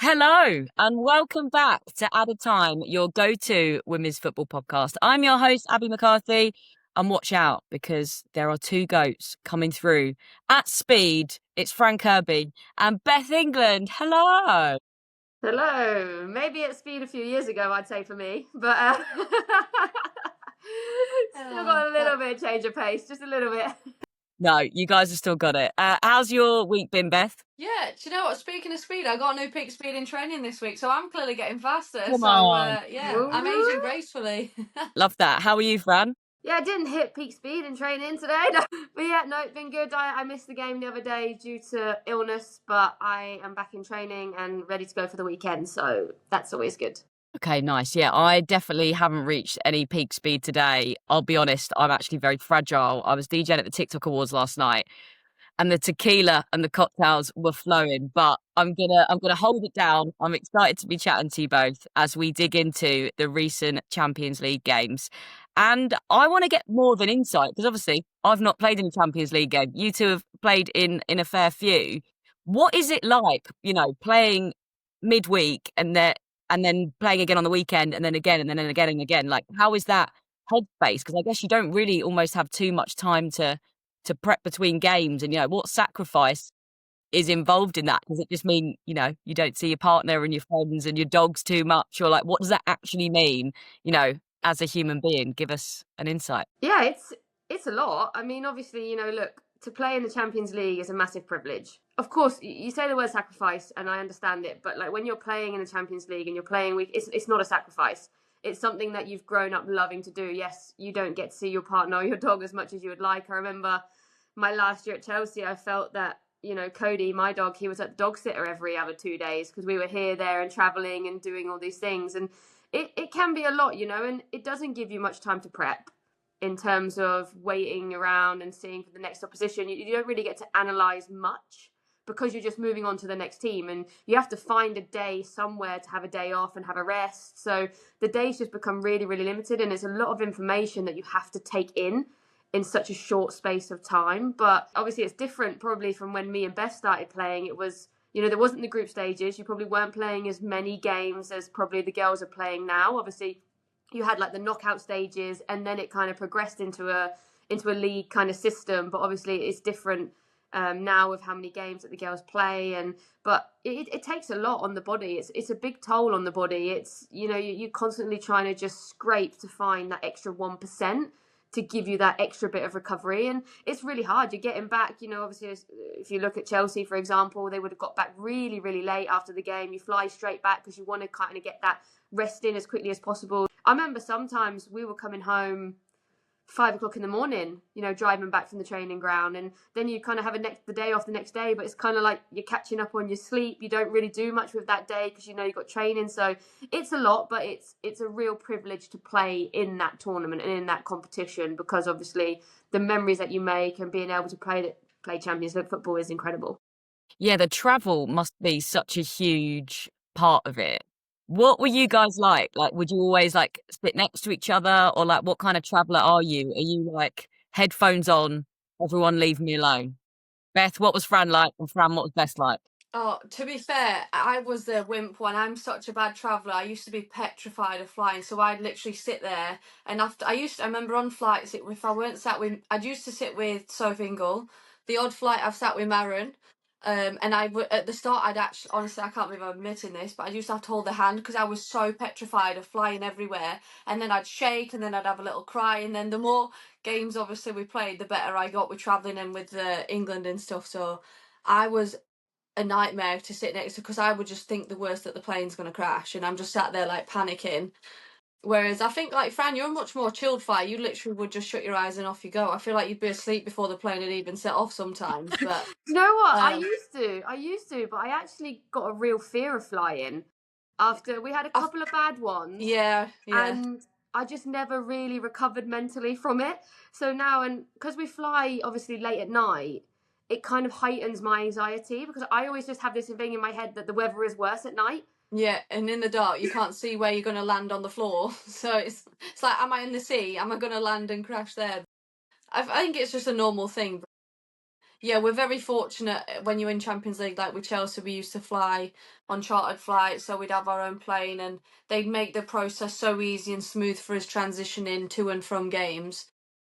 Hello and welcome back to At a Time, your go-to women's football podcast. I'm your host, Abbie McCarthy, and watch out because there are two goats coming through at speed. It's Fran Kirby and Beth England. Hello. Hello. Maybe at speed a few years ago, I'd say for me, but still got a little bit of change of pace, just a little bit. No, you guys have still got it. How's your week been, Beth? Yeah, do you know what? Speaking of speed, I got a new peak speed in training this week, so I'm clearly getting faster. Come on. I'm aging gracefully. Love that. How are you, Fran? Yeah, I didn't hit peak speed in training today, but yeah, no, it's been good. I missed the game the other day due to illness, but I am back in training and ready to go for the weekend, so that's always good. Okay, nice. Yeah, I definitely haven't reached any peak speed today. I'll be honest, I'm actually very fragile. I was DJing at the TikTok Awards last night and the tequila and the cocktails were flowing, but I'm gonna hold it down. I'm excited to be chatting to you both as we dig into the recent Champions League games. And I want to get more of an insight because obviously I've not played in a Champions League game. You two have played in a fair few. What is it like, playing midweek and then playing again on the weekend and then again and then again and again? Like, how is that headspace? Because I guess you don't really almost have too much time to prep between games, and what sacrifice is involved in that? Does it just mean you don't see your partner and your friends and your dogs too much, or like what does that actually mean as a human being? Give us an insight. Yeah, it's a lot. I mean, obviously, look, to play in the Champions League is a massive privilege. Of course, you say the word sacrifice, and I understand it, but like when you're playing in the Champions League and you're playing week, it's not a sacrifice. It's something that you've grown up loving to do. Yes, you don't get to see your partner or your dog as much as you would like. I remember my last year at Chelsea, I felt that, Cody, my dog, he was at the dog sitter every other 2 days because we were here, there and traveling and doing all these things. And it can be a lot, and it doesn't give you much time to prep in terms of waiting around and seeing for the next opposition. You don't really get to analyse much because you're just moving on to the next team, and you have to find a day somewhere to have a day off and have a rest. So the days just become really, really limited, and it's a lot of information that you have to take in such a short space of time. But obviously it's different probably from when me and Beth started playing. It was, there wasn't the group stages. You probably weren't playing as many games as probably the girls are playing now. Obviously you had like the knockout stages, and then it kind of progressed into a league kind of system. But obviously it's different now with how many games that the girls play, but it takes a lot on the body. It's a big toll on the body. It's you're constantly trying to just scrape to find that extra 1% to give you that extra bit of recovery, and it's really hard. You're getting back, obviously if you look at Chelsea, for example, they would have got back really, really late after the game. You fly straight back because you want to kind of get that rest in as quickly as possible. I remember sometimes we were coming home 5 o'clock in the morning, driving back from the training ground, and then you kind of have the day off the next day, but it's kind of like you're catching up on your sleep. You don't really do much with that day because you've got training. So it's a lot, but it's a real privilege to play in that tournament and in that competition, because obviously the memories that you make and being able to play Champions League football is incredible. Yeah, the travel must be such a huge part of it. What were you guys like? Like, would you always sit next to each other, or like what kind of traveller are you? Are you like headphones on, everyone leave me alone? Beth, what was Fran like? And Fran, what was Beth like? Oh, to be fair, I was the wimp one. I'm such a bad traveller. I used to be petrified of flying, so I'd literally sit there. And I remember on flights, if I weren't sat with, I'd used to sit with Sophie Ingle. The odd flight I've sat with Maren. And at the start, honestly, I can't believe I'm admitting this, but I used to have to hold the hand because I was so petrified of flying everywhere. And then I'd shake, and then I'd have a little cry. And then the more games, obviously, we played, the better I got with travelling and with England and stuff. So I was a nightmare to sit next to, because I would just think the worst, that the plane's going to crash, and I'm just sat there like panicking. Whereas I think, like, Fran, you're a much more chilled flyer. You literally would just shut your eyes and off you go. I feel like you'd be asleep before the plane had even set off sometimes. But you know what? I used to, but I actually got a real fear of flying after we had a couple of bad ones. Yeah. And I just never really recovered mentally from it. So now, and because we fly obviously late at night, it kind of heightens my anxiety, because I always just have this thing in my head that the weather is worse at night. Yeah, and in the dark you can't see where you're going to land on the floor. So it's like, am I in the sea? Am I going to land and crash there? I think it's just a normal thing. Yeah, we're very fortunate when you're in Champions League, like with Chelsea, we used to fly on chartered flights, so we'd have our own plane, and they'd make the process so easy and smooth for us transitioning to and from games.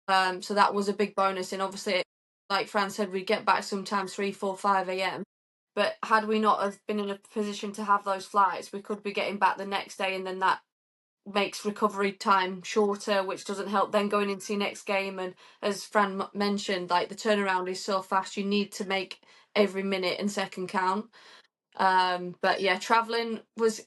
So that was a big bonus, and obviously, like Fran said, we'd get back sometimes 3, 4, 5 a.m. But had we not have been in a position to have those flights, we could be getting back the next day, and then that makes recovery time shorter, which doesn't help then going into your next game. And as Fran mentioned, like the turnaround is so fast, you need to make every minute and second count. But yeah, traveling was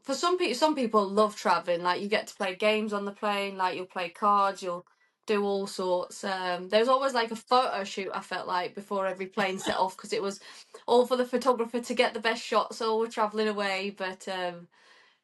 for some people. Some people love traveling. Like you get to play games on the plane. Like you'll play cards. You'll do all sorts. There was always like a photo shoot. I felt like before every plane set off because it was all for the photographer to get the best shots. So we're traveling away, but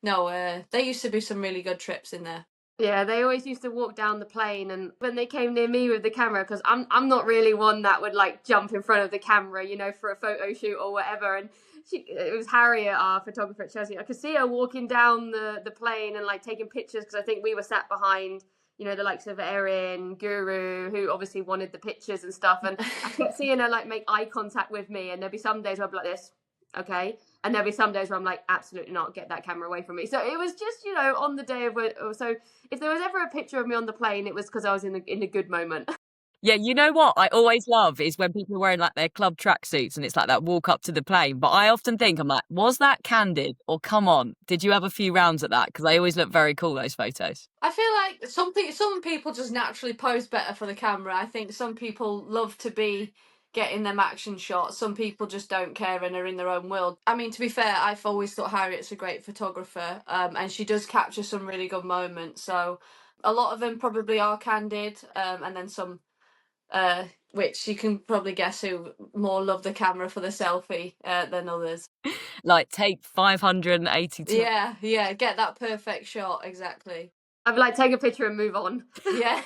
no, there used to be some really good trips in there. Yeah, they always used to walk down the plane, and when they came near me with the camera, because I'm not really one that would like jump in front of the camera, you know, for a photo shoot or whatever. And it was Harriet, our photographer at Chelsea. I could see her walking down the plane and like taking pictures because I think we were sat behind, you know, the likes of Erin, Guru, who obviously wanted the pictures and stuff. And I kept seeing her like make eye contact with me, and there'd be some days where I'd be like this, okay, and there'll be some days where I'm like, absolutely not, get that camera away from me. So it was just, you know, on the day of so if there was ever a picture of me on the plane, it was because I was in a good moment. Yeah, you know what I always love is when people are wearing like their club tracksuits and it's like that walk up to the plane. But I often think, I'm like, was that candid or come on? Did you have a few rounds at that? Because they always look very cool, those photos. I feel like some people just naturally pose better for the camera. I think some people love to be getting them action shots. Some people just don't care and are in their own world. I mean, to be fair, I've always thought Harriet's a great photographer, and she does capture some really good moments. So a lot of them probably are candid, and then some, which you can probably guess who more love the camera for the selfie than others. Like take 582. Yeah, get that perfect shot, exactly. I'd be like, take a picture and move on. Yeah.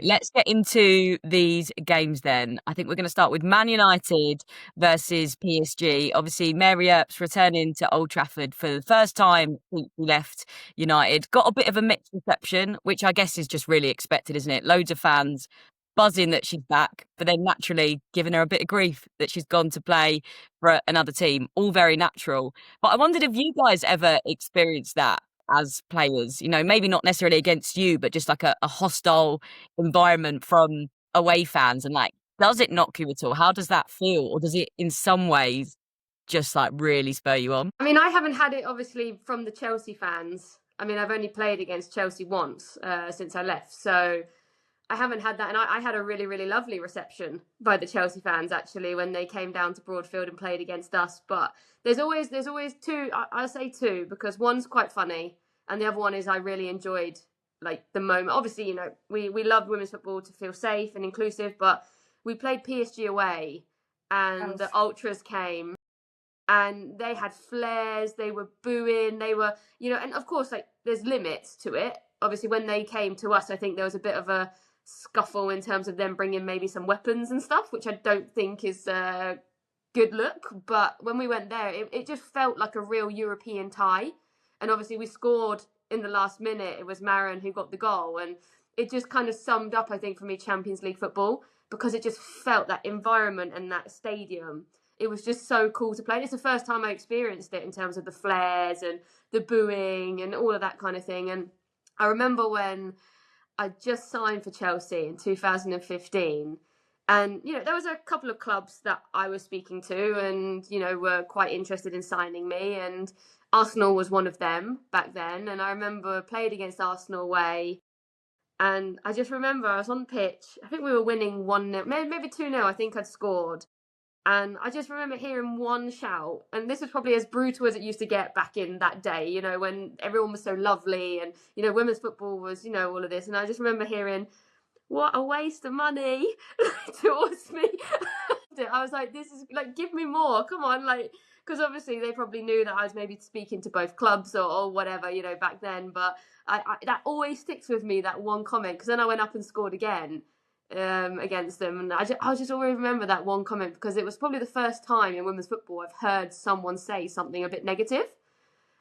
Let's get into these games then. I think we're going to start with Man United versus PSG. Obviously, Mary Earp's returning to Old Trafford for the first time since she left United. Got a bit of a mixed reception, which I guess is just really expected, isn't it? Loads of fans buzzing that she's back, but then naturally giving her a bit of grief that she's gone to play for another team. All very natural. But I wondered if you guys ever experienced that as players, you know, maybe not necessarily against you, but just like a hostile environment from away fans. And like, does it knock you at all? How does that feel? Or does it in some ways just like really spur you on? I mean, I haven't had it obviously from the Chelsea fans. I mean, I've only played against Chelsea once since I left. So I haven't had that. And I had a really, really lovely reception by the Chelsea fans, actually, when they came down to Broadfield and played against us. But there's always two, I'll say two, because one's quite funny. And the other one is I really enjoyed like the moment. Obviously, you know, we love women's football to feel safe and inclusive, but we played PSG away and the ultras came and they had flares, they were booing, they were, you know, and of course, like there's limits to it. Obviously, when they came to us, I think there was a bit of a scuffle in terms of them bringing maybe some weapons and stuff, which I don't think is a good look. But when we went there, it just felt like a real European tie. And obviously we scored in the last minute. It was Marin who got the goal. And it just kind of summed up, I think, for me, Champions League football, because it just felt that environment and that stadium. It was just so cool to play. And it's the first time I experienced it in terms of the flares and the booing and all of that kind of thing. And I remember when I just signed for Chelsea in 2015. And, you know, there was a couple of clubs that I was speaking to and, you know, were quite interested in signing me. And Arsenal was one of them back then. And I remember played against Arsenal away. And I just remember I was on the pitch. I think we were winning 1-0, maybe 2-0. I think I'd scored. And I just remember hearing one shout. And this was probably as brutal as it used to get back in that day, you know, when everyone was so lovely and, you know, women's football was, you know, all of this. And I just remember hearing, what a waste of money towards me. I was like, this is like, give me more. Come on. Like, because obviously they probably knew that I was maybe speaking to both clubs or whatever, you know, back then. But I that always sticks with me, that one comment, because then I went up and scored again against them. And I just always remember that one comment because it was probably the first time in women's football I've heard someone say something a bit negative.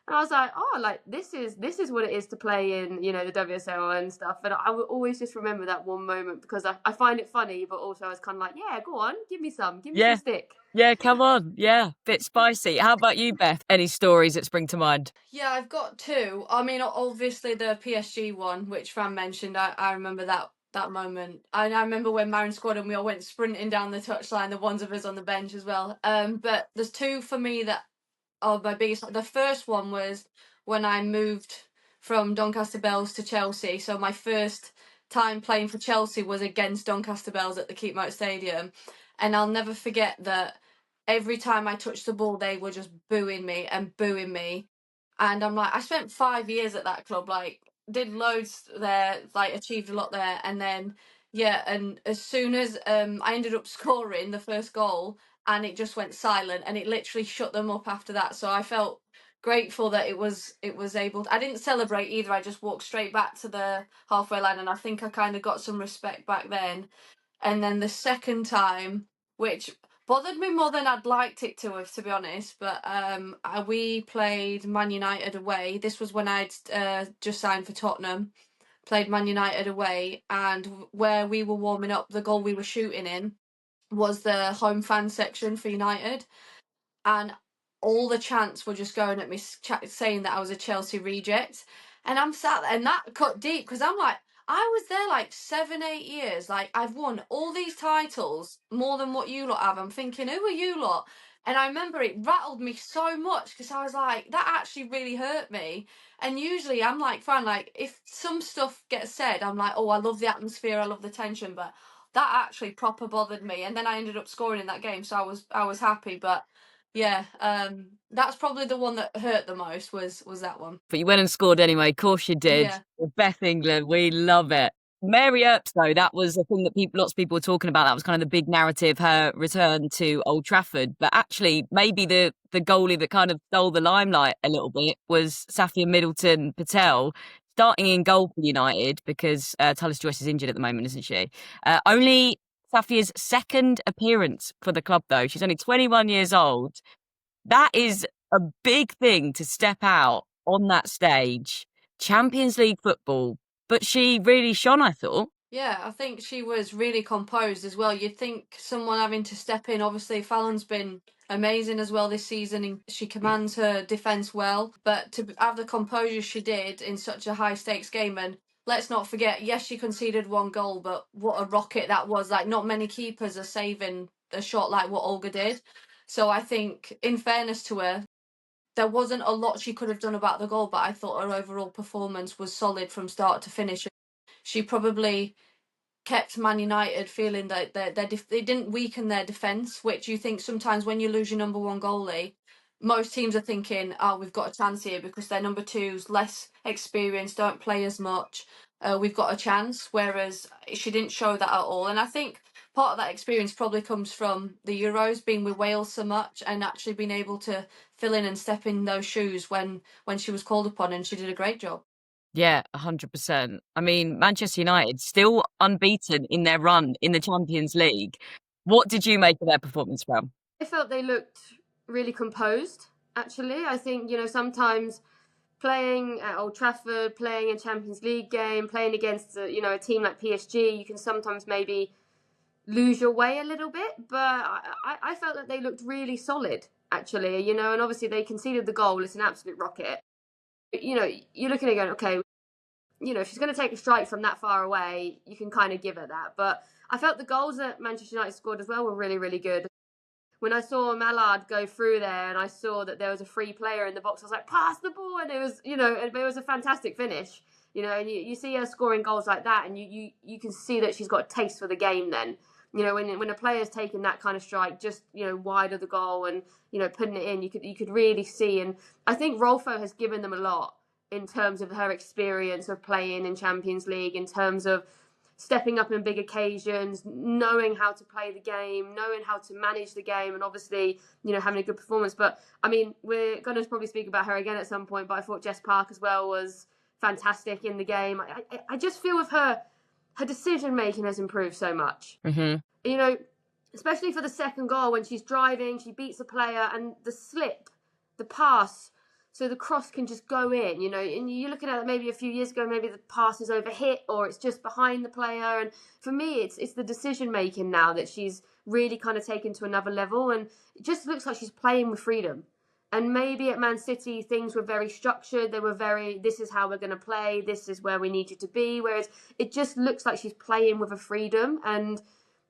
And I was like, oh, like this is what it is to play in, you know, the WSL and stuff. And I will always just remember that one moment because I find it funny, but also I was kind of like, yeah, go on, give me some stick. Yeah, come on. Yeah, bit spicy. How about you, Beth? Any stories that spring to mind? Yeah, I've got two. I mean, obviously the PSG one, which Fran mentioned. I remember that moment, and I remember when Marin scored and we all went sprinting down the touchline. The ones of us on the bench as well. But there's two for me that are my biggest. The first one was when I moved from Doncaster Bells to Chelsea. So my first time playing for Chelsea was against Doncaster Bells at the Keepmoat Stadium, and I'll never forget that. Every time I touched the ball, they were just booing me and booing me. And I'm like, I spent 5 years at that club, like, did loads there, like, achieved a lot there. And then, yeah, and as soon as I ended up scoring the first goal, and it just went silent, and it literally shut them up after that. So I felt grateful that it was able to, I didn't celebrate either. I just walked straight back to the halfway line, and I think I kind of got some respect back then. And then the second time, which bothered me more than I'd liked it to be honest. But we played Man United away. This was when I'd just signed for Tottenham. Played Man United away, and where we were warming up, the goal we were shooting in was the home fan section for United, and all the chants were just going at me, saying that I was a Chelsea reject. And I'm sat there, and that cut deep because I'm like, I was there like 7-8 years. Like, I've won all these titles, more than what you lot have. I'm thinking, who are you lot? And I remember it rattled me so much because I was like, that actually really hurt me. And usually I'm like, Fran, like, if some stuff gets said, I'm like, oh, I love the atmosphere, I love the tension, but that actually proper bothered me. And then I ended up scoring in that game, so I was happy. But yeah, that's probably the one that hurt the most was that one. But you went and scored anyway. Of course you did. Yeah. Beth England, we love it. Mary Earp, though, that was a thing that lots of people were talking about. That was kind of the big narrative, her return to Old Trafford. But actually, maybe the goalie that kind of stole the limelight a little bit was Safia Middleton Patel, starting in goal for United because Tullis Joyce is injured at the moment, isn't she? Only Safia's second appearance for the club, though. She's only 21 years old. That is a big thing to step out on that stage, Champions League football, but she really shone, I thought. Yeah, I think she was really composed as well. You'd think someone having to step in. Obviously, Fallon's been amazing as well this season, and she commands her defence well. But to have the composure she did in such a high stakes game, and let's not forget, yes, she conceded one goal, but what a rocket that was. Like, not many keepers are saving a shot like what Olga did. So I think, in fairness to her, there wasn't a lot she could have done about the goal, but I thought her overall performance was solid from start to finish. She probably kept Man United feeling that they didn't weaken their defence, which you think sometimes when you lose your number one goalie, most teams are thinking, oh, we've got a chance here because their number two's less experienced, don't play as much. We've got a chance, whereas she didn't show that at all. And I think part of that experience probably comes from the Euros, being with Wales so much and actually being able to fill in and step in those shoes when she was called upon, and she did a great job. Yeah, 100%. I mean, Manchester United still unbeaten in their run in the Champions League. What did you make of their performance, Fran? I felt they looked really composed, actually. I think, you know, sometimes playing at Old Trafford, playing a Champions League game, playing against, a team like PSG, you can sometimes maybe lose your way a little bit. But I felt that they looked really solid, actually, and obviously they conceded the goal. It's an absolute rocket. You're looking at going, okay, if she's going to take a strike from that far away, you can kind of give her that. But I felt the goals that Manchester United scored as well were really, really good. When I saw Mallard go through there and I saw that there was a free player in the box, I was like, pass the ball. And it was, it was a fantastic finish, and you see her scoring goals like that, and you can see that she's got a taste for the game then. When a player's taking that kind of strike just, wide of the goal and, putting it in, you could really see. And I think Rolfo has given them a lot in terms of her experience of playing in Champions League, in terms of stepping up in big occasions, knowing how to play the game, knowing how to manage the game, and obviously, having a good performance. But, I mean, we're going to probably speak about her again at some point, but I thought Jess Park as well was fantastic in the game. I just feel with her decision-making has improved so much. Mm-hmm. Especially for the second goal, when she's driving, she beats a player, and the slip, the pass, so the cross can just go in, you know, and you're looking at it maybe a few years ago, maybe the pass is overhit or it's just behind the player. And for me, it's the decision making now that she's really kind of taken to another level, and it just looks like she's playing with freedom. And maybe at Man City, things were very structured. They were very, this is how we're going to play. This is where we need you to be. Whereas it just looks like she's playing with a freedom. And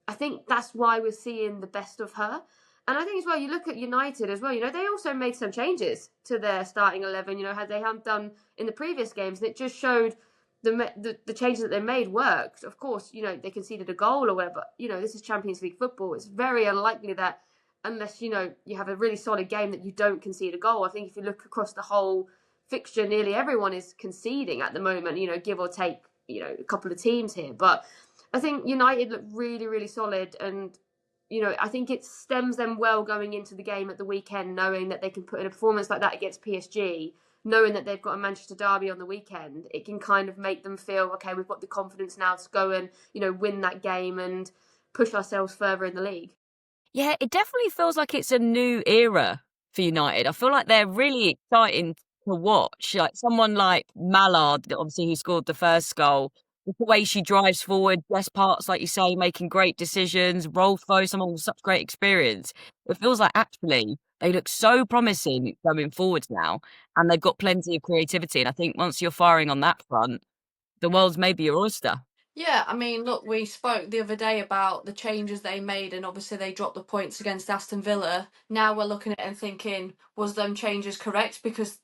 I think that's why we're seeing the best of her. And I think as well, you look at United as well, you know, they also made some changes to their starting 11, you know, had they hadn't done in the previous games. And it just showed the changes that they made worked. Of course, you know, they conceded a goal or whatever. You know, this is Champions League football. It's very unlikely that unless, you know, you have a really solid game that you don't concede a goal. I think if you look across the whole fixture, nearly everyone is conceding at the moment, you know, give or take, you know, a couple of teams here. But I think United look really, really solid, and you know, I think it stems them well going into the game at the weekend, knowing that they can put in a performance like that against PSG, knowing that they've got a Manchester derby on the weekend. It can kind of make them feel, okay, we've got the confidence now to go and, you know, win that game and push ourselves further in the league. Yeah, it definitely feels like it's a new era for United. I feel like they're really exciting to watch. Like someone like Mallard, obviously, who scored the first goal, the way she drives forward, best parts, like you say, making great decisions. Rolfo, someone with such great experience. It feels like actually they look so promising going forward now, and they've got plenty of creativity. And I think once you're firing on that front, the world's maybe your oyster. Yeah, I mean, look, we spoke the other day about the changes they made, and obviously they dropped the points against Aston Villa. Now we're looking at it and thinking, was them changes correct? Because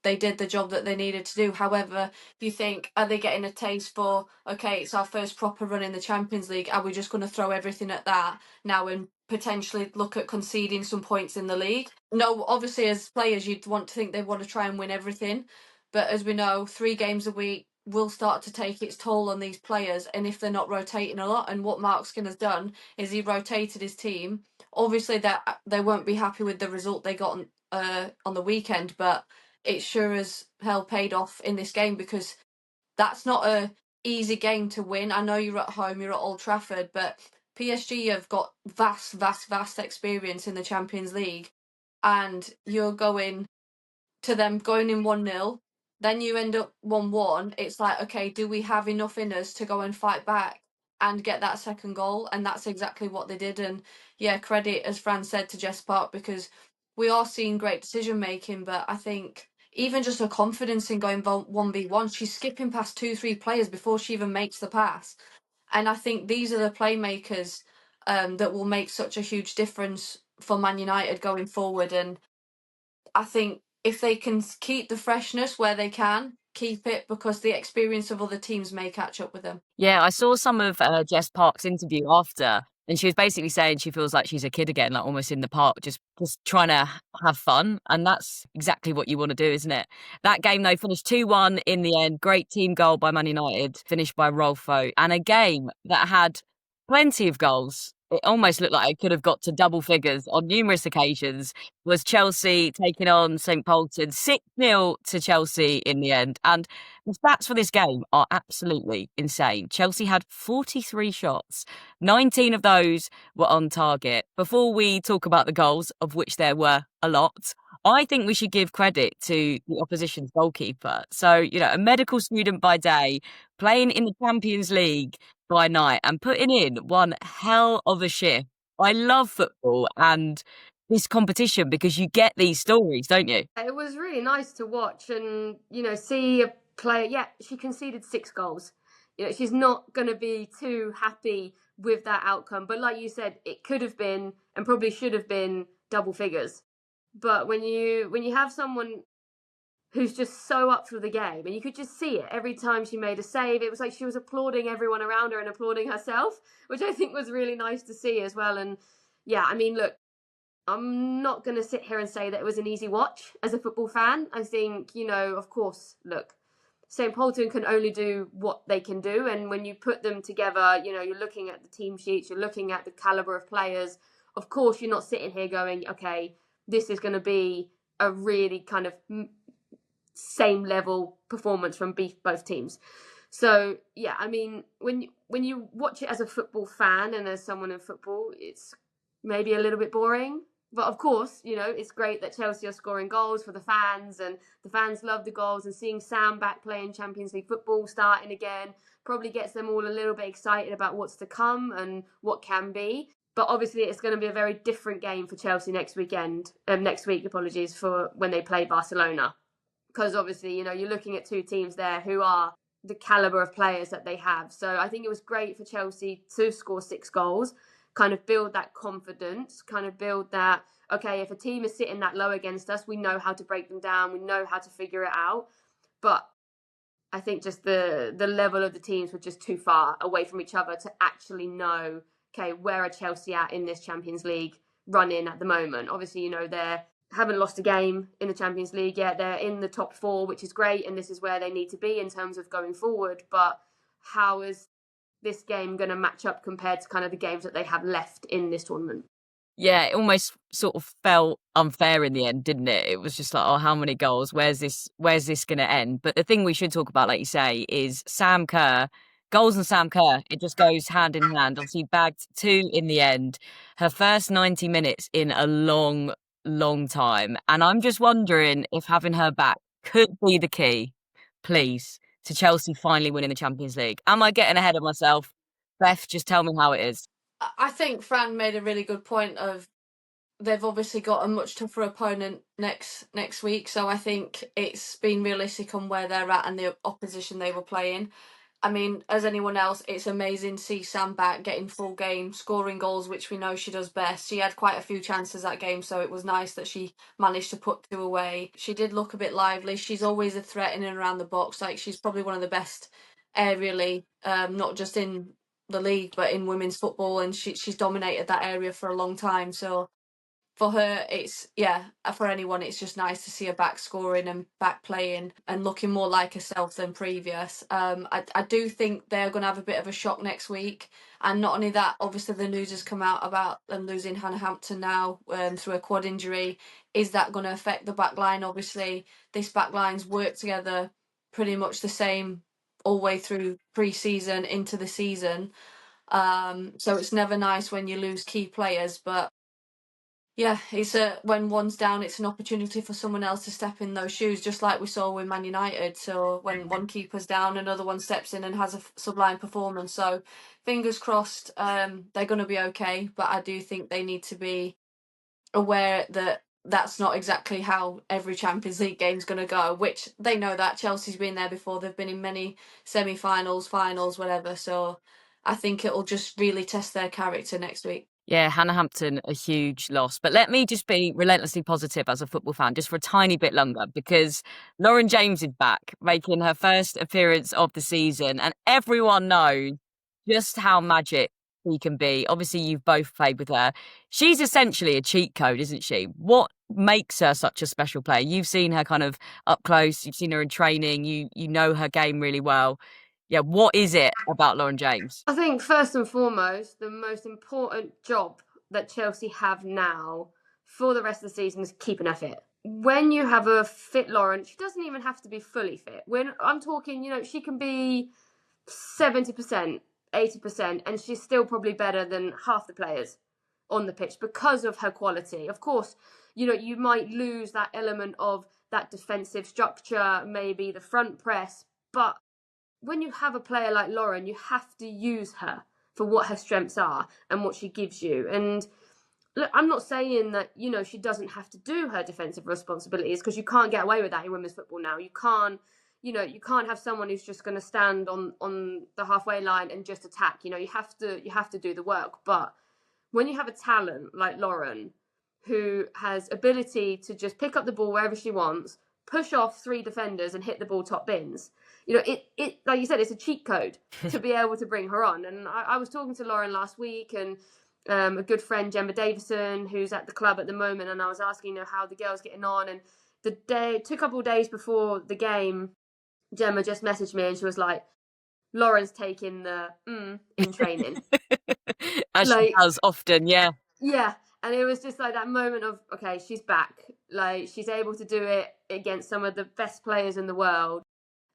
they did the job that they needed to do. However, if you think, are they getting a taste for, okay, it's our first proper run in the Champions League, are we just going to throw everything at that now and potentially look at conceding some points in the league? No, obviously as players you'd want to think they want to try and win everything, but as we know, 3 games a week will start to take its toll on these players, and if they're not rotating a lot. And what Mark Skinner's done is he rotated his team. Obviously that they won't be happy with the result they got on the weekend, but it sure as hell paid off in this game, because that's not a easy game to win. I know you're at home, you're at Old Trafford, but PSG have got vast experience in the Champions League, and you're going to them going in 1-0, then you end up 1-1. It's like, okay, do we have enough in us to go and fight back and get that second goal? And that's exactly what they did. And yeah, credit, as Fran said, to Jess Park, because we are seeing great decision making, but I think even just her confidence in going 1v1, she's skipping past 2-3 players before she even makes the pass. And I think these are the playmakers that will make such a huge difference for Man United going forward. And I think if they can keep the freshness where they can, keep it, because the experience of other teams may catch up with them. Yeah, I saw some of Jess Park's interview after, and she was basically saying she feels like she's a kid again, like almost in the park, just trying to have fun. And that's exactly what you want to do, isn't it? That game, though, finished 2-1 in the end. Great team goal by Man United, finished by Rolfo. And a game that had plenty of goals. It almost looked like it could have got to double figures on numerous occasions. Was Chelsea taking on St. Polton, 6-0 to Chelsea in the end. And the stats for this game are absolutely insane. Chelsea had 43 shots. 19 of those were on target. Before we talk about the goals, of which there were a lot, I think we should give credit to the opposition's goalkeeper. So, you know, a medical student by day, playing in the Champions League by night, and putting in one hell of a shift. I love football and this competition because you get these stories, don't you? It was really nice to watch and, you know, see a player. Yeah, she conceded 6 goals. You know, she's not going to be too happy with that outcome. But like you said, it could have been and probably should have been double figures. But when you have someone who's just so up for the game, and you could just see it every time she made a save, it was like she was applauding everyone around her and applauding herself, which I think was really nice to see as well. And yeah, I mean, look, I'm not going to sit here and say that it was an easy watch as a football fan. I think, you know, of course, look, St. Polton can only do what they can do. And when you put them together, you know, you're looking at the team sheets, you're looking at the calibre of players. Of course, you're not sitting here going, okay, this is going to be a really kind of same level performance from both teams. So, yeah, I mean, when you watch it as a football fan and as someone in football, it's maybe a little bit boring. But of course, it's great that Chelsea are scoring goals for the fans, and the fans love the goals, and seeing Sam back playing Champions League football starting again probably gets them all a little bit excited about what's to come and what can be. But obviously it's going to be a very different game for Chelsea next week, for when they play Barcelona. Because obviously, you're looking at two teams there who are the calibre of players that they have. So I think it was great for Chelsea to score 6 goals, kind of build that confidence, kind of build that, okay, if a team is sitting that low against us, we know how to break them down, we know how to figure it out. But I think just the level of the teams were just too far away from each other to actually know, okay, where are Chelsea at in this Champions League run-in at the moment? Obviously, they haven't lost a game in the Champions League yet. They're in the top 4, which is great, and this is where they need to be in terms of going forward. But how is this game going to match up compared to kind of the games that they have left in this tournament? Yeah, it almost sort of felt unfair in the end, didn't it? It was just like, oh, how many goals? Where's this going to end? But the thing we should talk about, like you say, is Sam Kerr. Goals and Sam Kerr, it just goes hand in hand. Obviously, bagged 2 in the end. Her first 90 minutes in a long, long time. And I'm just wondering if having her back could be the key, please, to Chelsea finally winning the Champions League. Am I getting ahead of myself? Beth, just tell me how it is. I think Fran made a really good point of they've obviously got a much tougher opponent next week, so I think it's been realistic on where they're at and the opposition they were playing. I mean, as anyone else, it's amazing to see Sam back getting full game, scoring goals, which we know she does best. She had quite a few chances that game, so it was nice that she managed to put 2 away. She did look a bit lively. She's always a threat in and around the box. Like, she's probably one of the best aerially, not just in the league, but in women's football, and she's dominated that area for a long time. So for her, for anyone, it's just nice to see her back scoring and back playing and looking more like herself than previous. I do think they're going to have a bit of a shock next week. And not only that, obviously the news has come out about them losing Hannah Hampton now through a quad injury. Is that going to affect the back line? Obviously, this back line's worked together pretty much the same all the way through pre-season into the season. So it's never nice when you lose key players, but yeah, it's when one's down, it's an opportunity for someone else to step in those shoes, just like we saw with Man United. So when one keeper's down, another one steps in and has a sublime performance. So fingers crossed, they're going to be okay. But I do think they need to be aware that that's not exactly how every Champions League game's going to go, which they know that. Chelsea's been there before. They've been in many semi-finals, finals, whatever. So I think it'll just really test their character next week. Yeah, Hannah Hampton, a huge loss. But let me just be relentlessly positive as a football fan, just for a tiny bit longer, because Lauren James is back, making her first appearance of the season. And everyone knows just how magic she can be. Obviously, you've both played with her. She's essentially a cheat code, isn't she? What makes her such a special player? You've seen her kind of up close. You've seen her in training. You know her game really well. Yeah, what is it about Lauren James? I think first and foremost, the most important job that Chelsea have now for the rest of the season is keeping her fit. When you have a fit Lauren, she doesn't even have to be fully fit. When I'm talking, she can be 70%, 80%, and she's still probably better than half the players on the pitch because of her quality. Of course, you might lose that element of that defensive structure, maybe the front press, but when you have a player like Lauren, you have to use her for what her strengths are and what she gives you. And look, I'm not saying that, she doesn't have to do her defensive responsibilities, because you can't get away with that in women's football now. You can't have someone who's just going to stand on the halfway line and just attack. You have to do the work. But when you have a talent like Lauren, who has ability to just pick up the ball wherever she wants, push off 3 defenders and hit the ball top bins, it like you said, it's a cheat code to be able to bring her on. And I was talking to Lauren last week, and a good friend, Gemma Davison, who's at the club at the moment, and I was asking her how the girl's getting on. And a couple of days before the game, Gemma just messaged me and she was like, Lauren's taking the in training. As she does often, yeah. Yeah. And it was just like that moment of, okay, she's back. Like, she's able to do it against some of the best players in the world.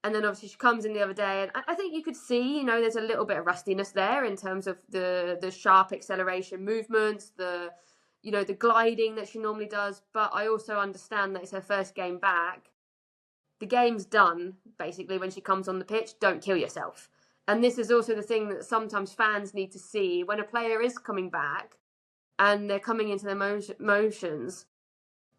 And then obviously she comes in the other day, and I think you could see, there's a little bit of rustiness there in terms of the sharp acceleration movements, the you know, the gliding that she normally does. But I also understand that it's her first game back. The game's done, basically, when she comes on the pitch. Don't kill yourself. And this is also the thing that sometimes fans need to see when a player is coming back and they're coming into their motions.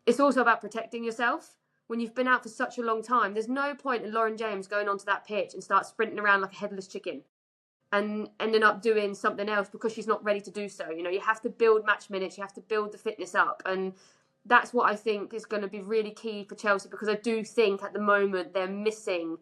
It's also about protecting yourself. When you've been out for such a long time, there's no point in Lauren James going onto that pitch and start sprinting around like a headless chicken and ending up doing something else because she's not ready to do so. You know, you have to build match minutes, you have to build the fitness up, and that's what I think is going to be really key for Chelsea, because I do think at the moment they're missing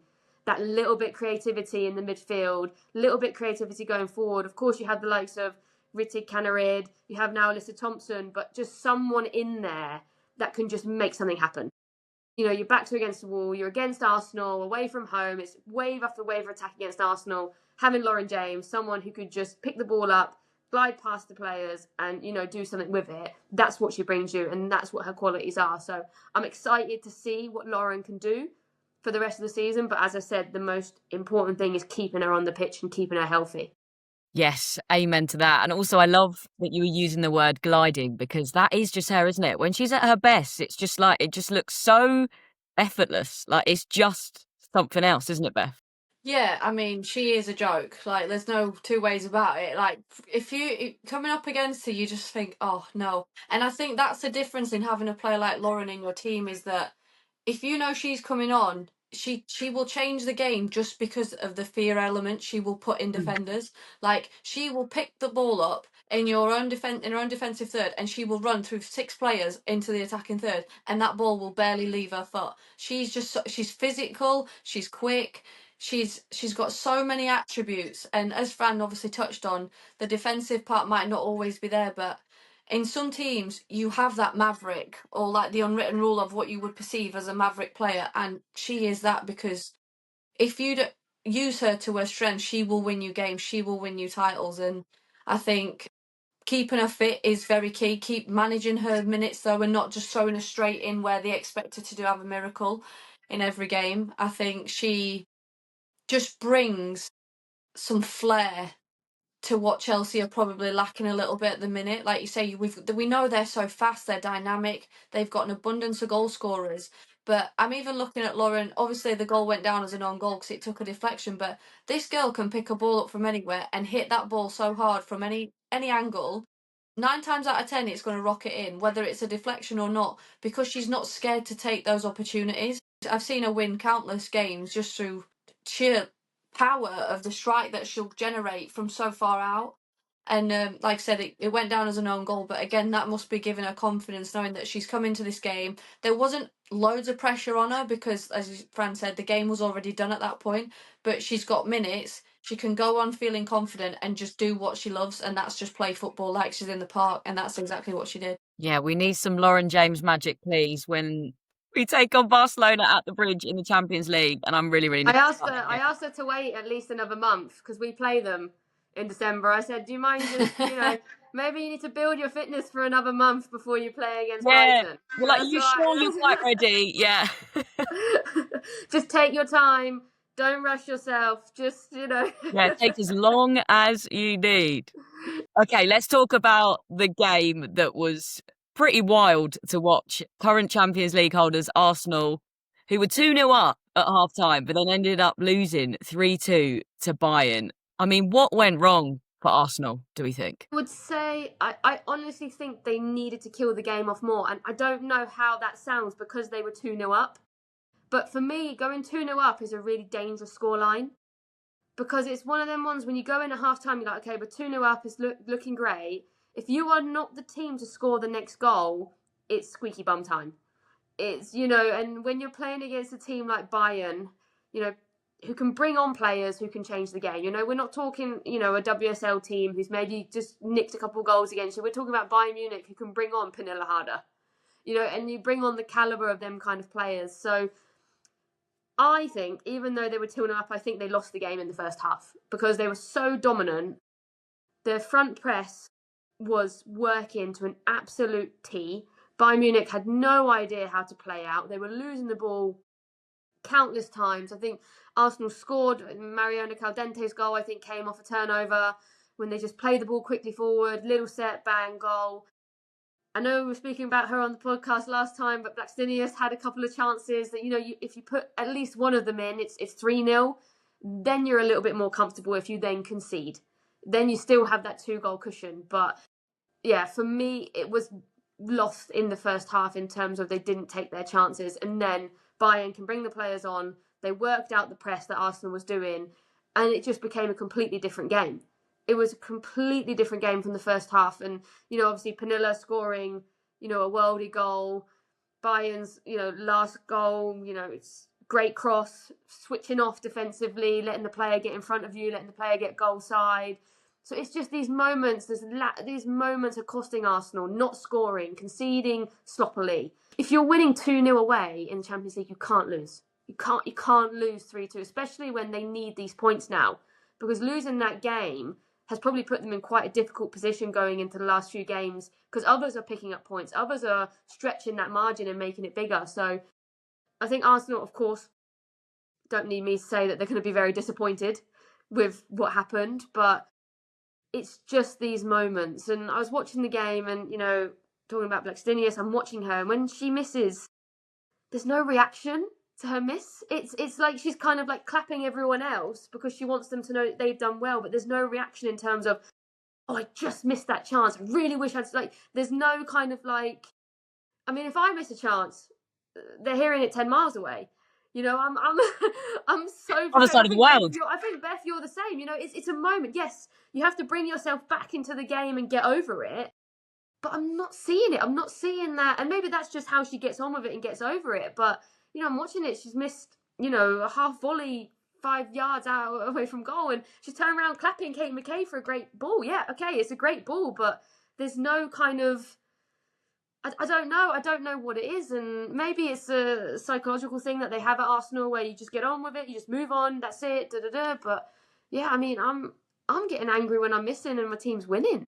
that little bit creativity in the midfield, little bit creativity going forward. Of course, you have the likes of Rittig Canarid, you have now Alyssa Thompson, but just someone in there that can just make something happen. You know, your backs are against the wall, you're against Arsenal, away from home, it's wave after wave of attack against Arsenal. Having Lauren James, someone who could just pick the ball up, glide past the players and, you know, do something with it, that's what she brings you, and that's what her qualities are. So I'm excited to see what Lauren can do for the rest of the season. But as I said, the most important thing is keeping her on the pitch and keeping her healthy. Yes, amen to that. And also, I love that you were using the word gliding, because that is just her, isn't it? When she's at her best, it's just like, it just looks so effortless. Like, it's just something else, isn't it, Beth? Yeah, I mean, she is a joke. Like, there's no two ways about it. Like, if coming up against her, you just think, oh no. And I think that's the difference in having a player like Lauren in your team, is that if you know she's coming on, she will change the game just because of the fear element she will put in defenders. Like, she will pick the ball up in your own in her own defensive third, and she will run through 6 players into the attacking third, and that ball will barely leave her foot. She's physical, she's quick. She's got so many attributes, and as Fran obviously touched on, the defensive part might not always be there, but in some teams you have that maverick, or like the unwritten rule of what you would perceive as a maverick player, and she is that, because if you use her to her strength, she will win you games, she will win you titles. And I think keeping her fit is very key. Keep managing her minutes though, and not just throwing her straight in where they expect her to have a miracle in every game. I think she just brings some flair to what Chelsea are probably lacking a little bit at the minute. Like you say, we know they're so fast, they're dynamic, they've got an abundance of goal scorers. But I'm even looking at Lauren. Obviously, the goal went down as an own goal because it took a deflection. But this girl can pick a ball up from anywhere and hit that ball so hard from any angle. 9 times out of 10, it's going to rocket in, whether it's a deflection or not, because she's not scared to take those opportunities. I've seen her win countless games just through sheer power of the strike that she'll generate from so far out. And like I said, it went down as an own goal, but again, that must be giving her confidence, knowing that she's come into this game. There wasn't loads of pressure on her because, as Fran said, the game was already done at that point, but she's got minutes. She can go on feeling confident and just do what she loves, and that's just play football like she's in the park, and that's exactly what she did. Yeah, we need some Lauren James magic, please, when we take on Barcelona at the Bridge in the Champions League. And I'm really, really... I asked her to wait at least another month because we play them in December. I said, do you mind just, you know, maybe you need to build your fitness for another month before you play against Brighton. You're like, you sure you're quite ready? Yeah. Just take your time. Don't rush yourself. Just, you know. Yeah, take as long as you need. Okay, let's talk about the game that was pretty wild to watch. Current Champions League holders Arsenal, who were 2-0 up at half-time, but then ended up losing 3-2 to Bayern. I mean, what went wrong for Arsenal, do we think? I would say, I honestly think they needed to kill the game off more. And I don't know how that sounds because they were 2-0 up. But for me, going 2-0 up is a really dangerous scoreline. Because it's one of them ones when you go in at half-time, you're like, okay, but 2-0 up is looking great. If you are not the team to score the next goal, it's squeaky bum time. It's, you know, and when you're playing against a team like Bayern, you know, who can bring on players who can change the game. You know, we're not talking, you know, a WSL team who's maybe just nicked a couple of goals against you. We're talking about Bayern Munich who can bring on Pernille Harder. You know, and you bring on the calibre of them kind of players. So I think, even though they were 2-0 up, I think they lost the game in the first half because they were so dominant. Their front press was working to an absolute T. Bayern Munich had no idea how to play out. They were losing the ball countless times. I think Arsenal scored. Mariona Caldente's goal, I think, came off a turnover when they just played the ball quickly forward, little set, bang, goal. I know we were speaking about her on the podcast last time, but Blackstenius had a couple of chances that, if you put at least one of them in, it's 3-0. Then you're a little bit more comfortable if you then concede. Then you still have that 2-goal cushion. But yeah, for me, it was lost in the first half in terms of they didn't take their chances. And then Bayern can bring the players on. They worked out the press that Arsenal was doing, and it just became a completely different game. It was a completely different game from the first half. And, obviously Pernilla scoring, a worldie goal. Bayern's, last goal, it's great cross, switching off defensively, letting the player get in front of you, letting the player get goal side. So it's just these moments, these moments are costing Arsenal, not scoring, conceding sloppily. If you're winning 2-0 away in the Champions League, you can't lose. You can't lose 3-2, especially when they need these points now. Because losing that game has probably put them in quite a difficult position going into the last few games, because others are picking up points, others are stretching that margin and making it bigger. So I think Arsenal, of course, don't need me to say that they're going to be very disappointed with what happened, but it's just these moments. And I was watching the game and, talking about Blackstenius, I'm watching her, and when she misses, there's no reaction to her miss. It's like she's kind of like clapping everyone else because she wants them to know that they've done well, but there's no reaction in terms of, oh, I just missed that chance. I really wish I'd, there's no kind of if I miss a chance, they're hearing it 10 miles away. I'm I'm so Other side of the world. I think, Beth, you're the same. It's a moment. Yes, you have to bring yourself back into the game and get over it. But I'm not seeing it. I'm not seeing that. And maybe that's just how she gets on with it and gets over it. But, I'm watching it. She's missed, a half volley 5 yards away from goal. And she's turning around clapping Kate McKay for a great ball. Yeah, okay, it's a great ball. But there's no kind of... I don't know. I don't know what it is. And maybe it's a psychological thing that they have at Arsenal where you just get on with it. You just move on. That's it. But, yeah, I'm getting angry when I'm missing and my team's winning.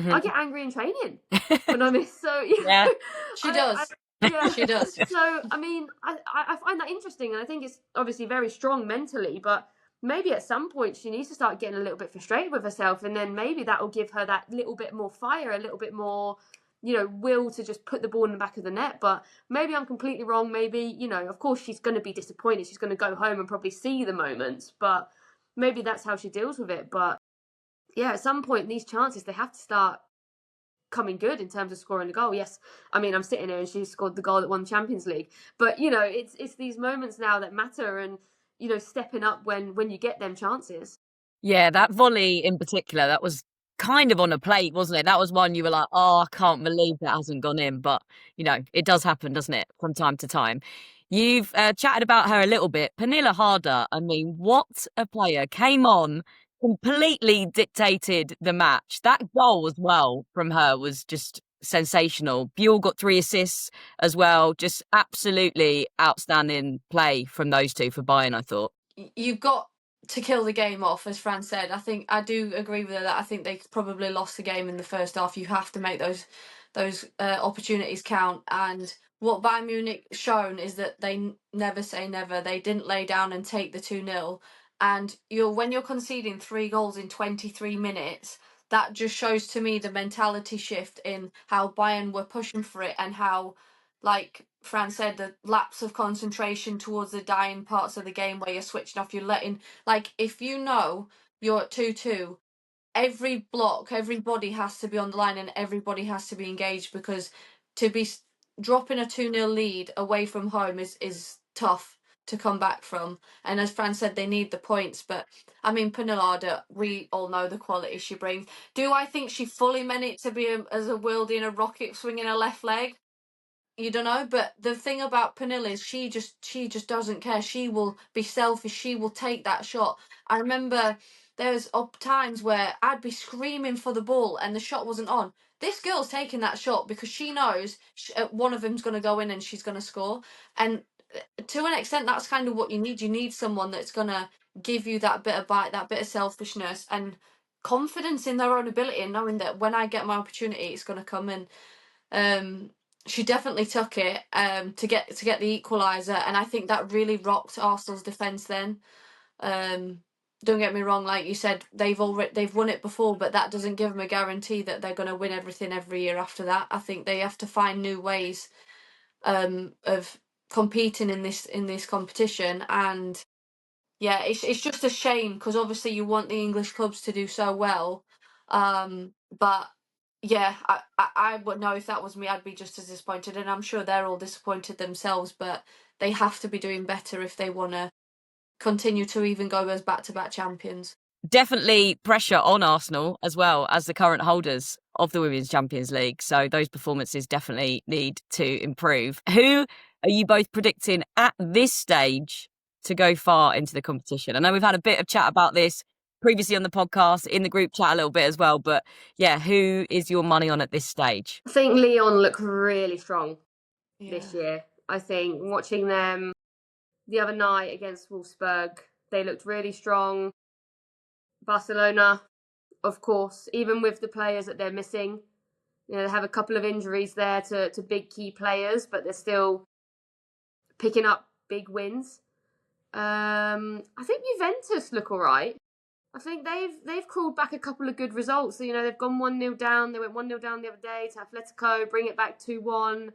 Mm-hmm. I get angry in training when I miss. So yeah, she does. Yeah, she does. So I find that interesting, and I think it's obviously very strong mentally. But maybe at some point she needs to start getting a little bit frustrated with herself, and then maybe that will give her that little bit more fire, a little bit more, will to just put the ball in the back of the net. But maybe I'm completely wrong. Maybe of course she's going to be disappointed. She's going to go home and probably see the moments, but maybe that's how she deals with it. But yeah, at some point, these chances, they have to start coming good in terms of scoring a goal. Yes, I'm sitting here and she scored the goal that won the Champions League. But, it's these moments now that matter and, stepping up when you get them chances. Yeah, that volley in particular, that was kind of on a plate, wasn't it? That was one you were like, oh, I can't believe that hasn't gone in. But, it does happen, doesn't it, from time to time. You've chatted about her a little bit. Pernilla Harder, what a player. Came on, completely dictated the match. That goal as well from her was just sensational. Buell got 3 assists as well. Just absolutely outstanding play from those two for Bayern, I thought. You've got to kill the game off, as Fran said. I think I do agree with her that I think they probably lost the game in the first half. You have to make those opportunities count. And what Bayern Munich shown is that they never say never. They didn't lay down and take the 2-0. And when you're conceding 3 goals in 23 minutes, that just shows to me the mentality shift in how Bayern were pushing for it and how, like Fran said, the lapse of concentration towards the dying parts of the game where you're switching off, you're letting, if you're at 2-2, every block, everybody has to be on the line and everybody has to be engaged, because to be dropping a 2-0 lead away from home is tough to come back from. And as Fran said, they need the points. But Pernilla Harder, we all know the quality she brings. Do I think she fully meant it to be as a worldie and a rocket swinging her left leg? You don't know, but the thing about Pernilla is she just doesn't care. She will be selfish. She will take that shot. I remember there's times where I'd be screaming for the ball and the shot wasn't on. This girl's taking that shot because she knows one of them's going to go in and she's going to score. And to an extent, that's kind of what you need. You need someone that's going to give you that bit of bite, that bit of selfishness and confidence in their own ability, and knowing that when I get my opportunity, it's going to come in. She definitely took it to get the equaliser, and I think that really rocked Arsenal's defence then. don't get me wrong, like you said, they've won it before, but that doesn't give them a guarantee that they're going to win everything every year after that. I think they have to find new ways of competing in this competition, and yeah, it's just a shame because obviously you want the English clubs to do so well, but yeah, I would know if that was me, I'd be just as disappointed, and I'm sure they're all disappointed themselves, but they have to be doing better if they want to continue to even go as back-to-back champions. Definitely pressure on Arsenal as well as the current holders of the Women's Champions League. So those performances definitely need to improve. Who are you both predicting at this stage to go far into the competition? I know we've had a bit of chat about this previously on the podcast, in the group chat a little bit as well. But yeah, who is your money on at this stage? I think Lyon look really strong this year. I think watching them the other night against Wolfsburg, they looked really strong. Barcelona, of course, even with the players that they're missing, you know, they have a couple of injuries there to big key players, but they're still picking up big wins. I think Juventus look all right. I think they've crawled back a couple of good results. So, you know, they've gone 1-0 down. They went 1-0 down the other day to Atletico, bring it back 2-1.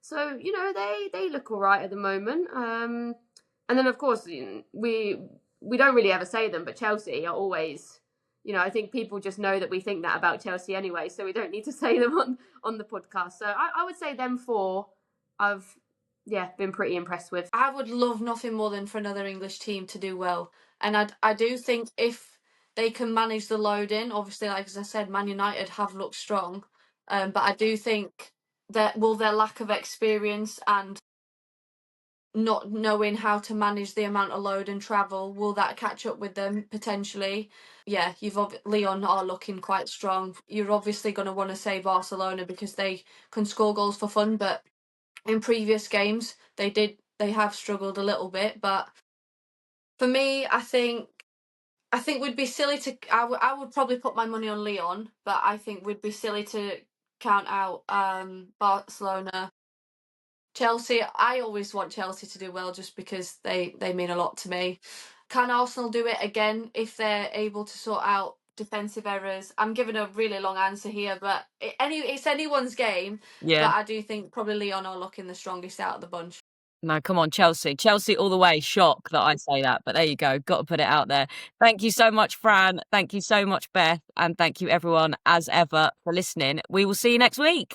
So, you know, they look all right at the moment. And then, of course, we don't really ever say them, but Chelsea are always, you know, I think people just know that we think that about Chelsea anyway, so we don't need to say them on the podcast. So I would say them four I've, been pretty impressed with. I would love nothing more than for another English team to do well. And I do think if they can manage the load in, obviously, like as I said, Man United have looked strong. But I do think that their lack of experience and not knowing how to manage the amount of load and travel, will that catch up with them potentially? Yeah, Lyon are looking quite strong. You're obviously going to want to say Barcelona because they can score goals for fun, but in previous games they have struggled a little bit. But for me, I think we'd be silly to. I would probably put my money on Lyon, but I think we'd be silly to count out Barcelona. Chelsea, I always want Chelsea to do well just because they mean a lot to me. Can Arsenal do it again if they're able to sort out defensive errors? I'm giving a really long answer here, but it's anyone's game. Yeah. But I do think probably Lyon are looking the strongest out of the bunch. No, come on, Chelsea. Chelsea all the way. Shock that I say that, but there you go. Got to put it out there. Thank you so much, Fran. Thank you so much, Beth. And thank you, everyone, as ever, for listening. We will see you next week.